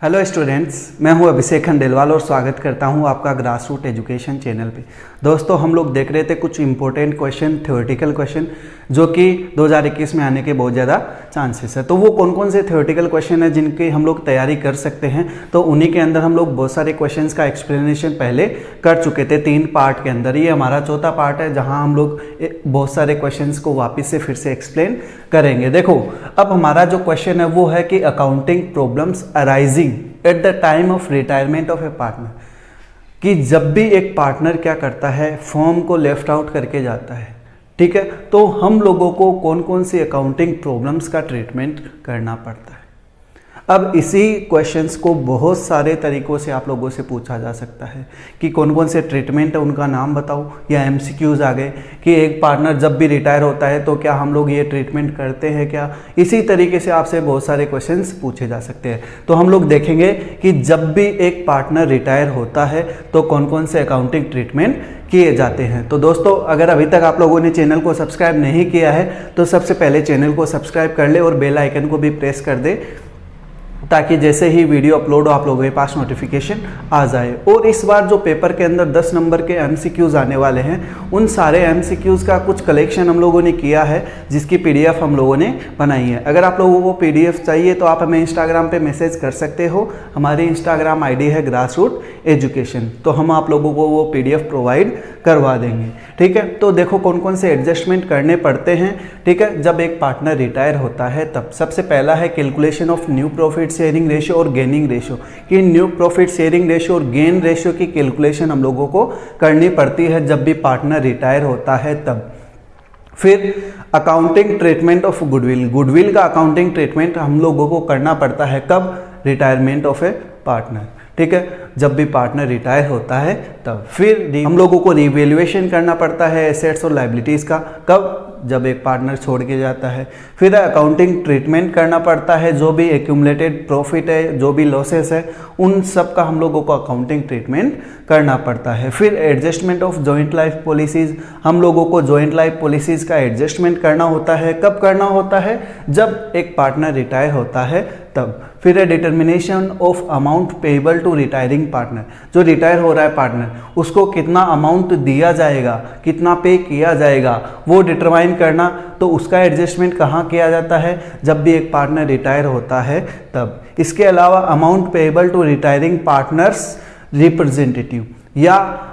Hello students, मैं हूं अभिषेक खंडेलवाल और स्वागत करता हूं आपका ग्रास रूट एजुकेशन चैनल पे। दोस्तों, हम लोग देख रहे थे कुछ इंपॉर्टेंट क्वेश्चन, थ्योरेटिकल क्वेश्चन जो कि 2021 में आने के बहुत ज़्यादा चांसेस है। तो वो कौन कौन से थ्योरेटिकल क्वेश्चन है जिनकी हम लोग तैयारी कर सकते हैं, तो उन्हीं के अंदर हम लोग बहुत सारे क्वेश्चंस का एक्सप्लेनेशन पहले कर चुके थे 3 पार्ट के अंदर। ये हमारा चौथा पार्ट है जहाँ हम लोग बहुत सारे क्वेश्चंस को वापस से फिर से एक्सप्लेन करेंगे। देखो, अब हमारा जो क्वेश्चन है वो है कि accounting problems arising at the time of retirement of A partner, कि जब भी एक पार्टनर क्या करता है, फर्म को लेफ्ट आउट करके जाता है, ठीक है, तो हम लोगों को कौन कौन सी अकाउंटिंग प्रॉब्लम्स का ट्रीटमेंट करना पड़ता है। अब इसी क्वेश्चंस को बहुत सारे तरीक़ों से आप लोगों से पूछा जा सकता है कि कौन कौन से ट्रीटमेंट है, उनका नाम बताओ, या एमसीक्यूज आ गए कि एक पार्टनर जब भी रिटायर होता है तो क्या हम लोग ये ट्रीटमेंट करते हैं क्या। इसी तरीके से आपसे बहुत सारे क्वेश्चंस पूछे जा सकते हैं। तो हम लोग देखेंगे कि जब भी एक पार्टनर रिटायर होता है तो कौन कौन से अकाउंटिंग ट्रीटमेंट किए जाते हैं। तो दोस्तों, अगर अभी तक आप लोगों ने चैनल को सब्सक्राइब नहीं किया है तो सबसे पहले चैनल को सब्सक्राइब कर ले और बेल आइकन को भी प्रेस कर दे, ताकि जैसे ही वीडियो अपलोड हो आप लोगों के पास नोटिफिकेशन आ जाए। और इस बार जो पेपर के अंदर 10 नंबर के एमसीक्यूज आने वाले हैं, उन सारे एमसीक्यूज का कुछ कलेक्शन हम लोगों ने किया है, जिसकी पीडीएफ हम लोगों ने बनाई है। अगर आप लोगों को पीडीएफ चाहिए तो आप हमें इंस्टाग्राम पे मैसेज कर सकते हो। हमारी इंस्टाग्राम आईडी है ग्रास रूट एजुकेशन, तो हम आप लोगों को वो पीडीएफ प्रोवाइड करवा देंगे, ठीक है। तो देखो कौन कौन से एडजस्टमेंट करने पड़ते हैं, ठीक है, जब एक पार्टनर रिटायर होता है तब। सबसे पहला है calculation of new profit sharing ratio और गेनिंग रेशियो, कि न्यू प्रॉफिट शेयरिंग रेशियो और गेन रेशियो की कैलकुलेशन हम लोगों को करनी पड़ती है जब भी पार्टनर रिटायर होता है तब। फिर accounting treatment of goodwill, goodwill का अकाउंटिंग ट्रीटमेंट हम लोगों को करना पड़ता है कब, रिटायरमेंट ऑफ ए पार्टनर, ठीक है, जब भी पार्टनर रिटायर होता है तब। फिर हम लोगों को रिवैल्यूएशन करना पड़ता है एसेट्स और लायबिलिटीज़ का, कब, जब एक पार्टनर छोड़ के जाता है। फिर अकाउंटिंग ट्रीटमेंट करना पड़ता है जो भी एक्यूमुलेटेड प्रॉफिट है, जो भी लॉसेस है, उन सब का हम लोगों को अकाउंटिंग ट्रीटमेंट करना पड़ता है। फिर adjustment of joint life policies, हम लोगों को जॉइंट लाइफ पॉलिसीज़ का एडजस्टमेंट करना होता है, कब करना होता है, जब एक पार्टनर रिटायर होता है तब। फिर है determination of amount payable to retiring partner, जो रिटायर हो रहा है पार्टनर उसको कितना अमाउंट दिया जाएगा, कितना पे किया जाएगा, वो डिटरमाइन करना। तो उसका एडजस्टमेंट कहाँ किया जाता है, जब भी एक पार्टनर रिटायर होता है तब। इसके अलावा amount payable to retiring partner's representative, या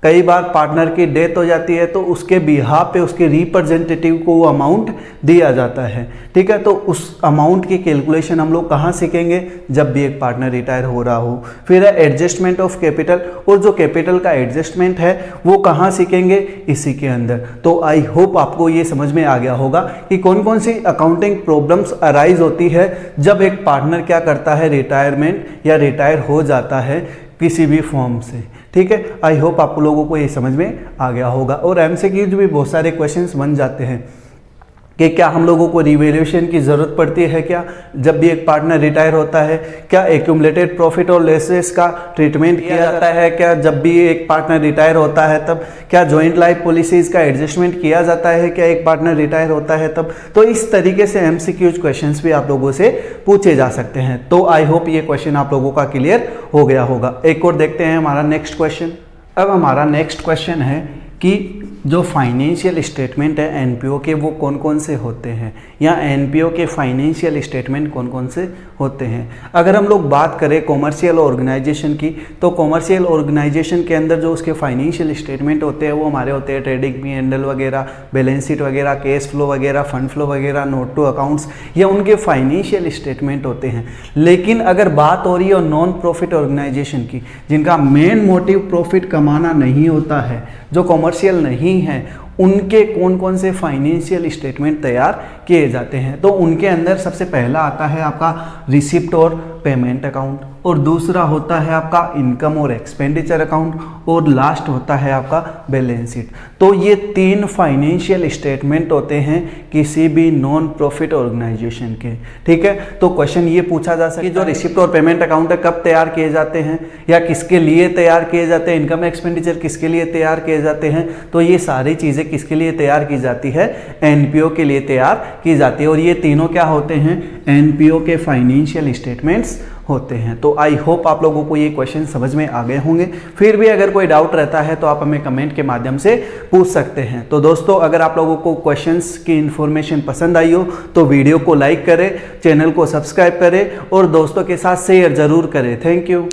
कई बार पार्टनर की डेथ हो जाती है तो उसके बिहाफ पे उसके रिप्रेजेंटेटिव को वो अमाउंट दिया जाता है, ठीक है। तो उस अमाउंट की कैलकुलेशन हम लोग कहाँ सीखेंगे, जब भी एक पार्टनर रिटायर हो रहा हो। फिर है एडजस्टमेंट ऑफ कैपिटल, और जो कैपिटल का एडजस्टमेंट है वो कहाँ सीखेंगे, इसी के अंदर। तो आई होप आपको ये समझ में आ गया होगा कि कौन कौन सी अकाउंटिंग प्रॉब्लम्स अराइज होती है जब एक पार्टनर क्या करता है, रिटायरमेंट या रिटायर हो जाता है किसी भी फॉर्म से, ठीक है। आई होप आप लोगों को ये समझ में आ गया होगा। और एमसीक्यूज भी बहुत सारे क्वेश्चंस बन जाते हैं कि क्या हम लोगों को रिवैल्यूएशन की ज़रूरत पड़ती है क्या, जब भी एक पार्टनर रिटायर होता है, क्या एक्यूमुलेटेड प्रॉफिट और लॉसेस का ट्रीटमेंट किया जाता है क्या, जब भी एक पार्टनर रिटायर होता है तब। क्या जॉइंट लाइफ पॉलिसीज़ का एडजस्टमेंट किया जाता है क्या, एक पार्टनर रिटायर होता है तब। तो इस तरीके से एमसीक्यूज क्वेश्चंस भी आप लोगों से पूछे जा सकते हैं। तो आई होप ये क्वेश्चन आप लोगों का क्लियर हो गया होगा। एक और देखते हैं हमारा नेक्स्ट क्वेश्चन। अब हमारा नेक्स्ट क्वेश्चन है कि जो फाइनेंशियल स्टेटमेंट है एनपीओ के, वो कौन कौन से होते हैं, या एनपीओ के फाइनेंशियल स्टेटमेंट कौन कौन से होते हैं। अगर हम लोग बात करें कॉमर्शियल ऑर्गेनाइजेशन की, तो कॉमर्शियल ऑर्गेनाइजेशन के अंदर जो उसके फाइनेंशियल स्टेटमेंट होते हैं वो हमारे होते हैं ट्रेडिंग P&L वगैरह, बैलेंस शीट वगैरह, कैश फ्लो वगैरह, फंड फ्लो वगैरह, नोट टू अकाउंट्स, ये उनके फाइनेंशियल स्टेटमेंट होते हैं। लेकिन अगर बात हो रही है नॉन प्रॉफिट ऑर्गेनाइजेशन की, जिनका मेन मोटिव प्रॉफिट कमाना नहीं होता है, जो कॉमर्शियल नहीं है, उनके कौन कौन से फाइनेंशियल स्टेटमेंट तैयार किए जाते हैं। तो उनके अंदर सबसे पहला आता है आपका रिसिप्ट और पेमेंट अकाउंट, और दूसरा होता है आपका इनकम और एक्सपेंडिचर अकाउंट, और लास्ट होता है आपका बैलेंस शीट। तो ये 3 फाइनेंशियल स्टेटमेंट होते हैं किसी भी नॉन प्रॉफिट ऑर्गेनाइजेशन के, ठीक है। तो क्वेश्चन ये पूछा जा सकता है कि जो रिसिप्ट और पेमेंट अकाउंट है कब तैयार किए जाते हैं, या किसके लिए तैयार किए जाते हैं, इनकम एक्सपेंडिचर किसके लिए तैयार किए जाते हैं। तो ये सारी चीज़ें किसके लिए तैयार की जाती है, एनपीओ के लिए तैयार की जाती है। और ये तीनों क्या होते हैं, एनपीओ के फाइनेंशियल स्टेटमेंट्स होते हैं। तो आई होप आप लोगों को ये क्वेश्चन समझ में आ गए होंगे। फिर भी अगर कोई डाउट रहता है तो आप हमें कमेंट के माध्यम से पूछ सकते हैं। तो दोस्तों, अगर आप लोगों को क्वेश्चंस की इन्फॉर्मेशन पसंद आई हो तो वीडियो को लाइक करें, चैनल को सब्सक्राइब करें और दोस्तों के साथ शेयर जरूर करें। Thank you.